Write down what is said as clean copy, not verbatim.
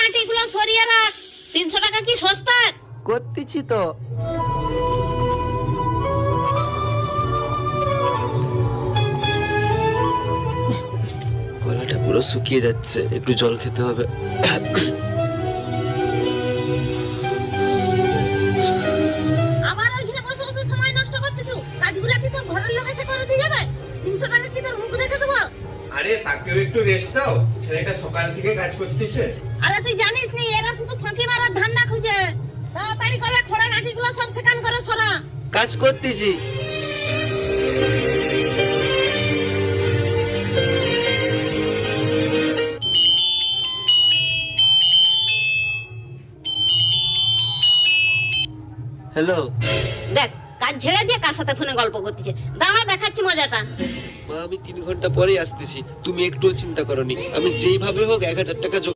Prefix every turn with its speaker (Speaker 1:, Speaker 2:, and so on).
Speaker 1: মাটিগুলো সরিয়ে রাখ। 300 টাকা কি সস্তা?
Speaker 2: করতেছি তো। গলাটা পুরো শুকিয়ে যাচ্ছে, একটু জল খেতে হবে।
Speaker 1: আবার ওইখানে বসে বসে সময় নষ্ট করতেছু। কাজগুলো কি তোর ঘরের লোক এসে করে দিয়ে যাবে? 300 টাকা কি তোর মুখ দেখে দেবো?
Speaker 3: আরে তাকেও একটু রেস্ট দাও, ছেলেটা সকাল থেকে কাজ করতেছে।
Speaker 1: আরে তুই জানিস নি এরা শুধু ফাঁকি মারার ধান্দা খুঁজে। তাড়াতাড়ি করে খড়া লাঠিগুলো সব সেখান করে সরা।
Speaker 2: কাজ করতেছি। হ্যালো
Speaker 1: দেখ কাজ ছেড়ে দিয়ে কার সাথে ফোনে গল্প করতেছে। দাঁড়া দেখাচ্ছি মজাটা।
Speaker 2: মা, আমি 3 ঘন্টা পরেই আসতেছি, তুমি একটুও চিন্তা করনি। আমি যেইভাবে হোক 1000 টাকা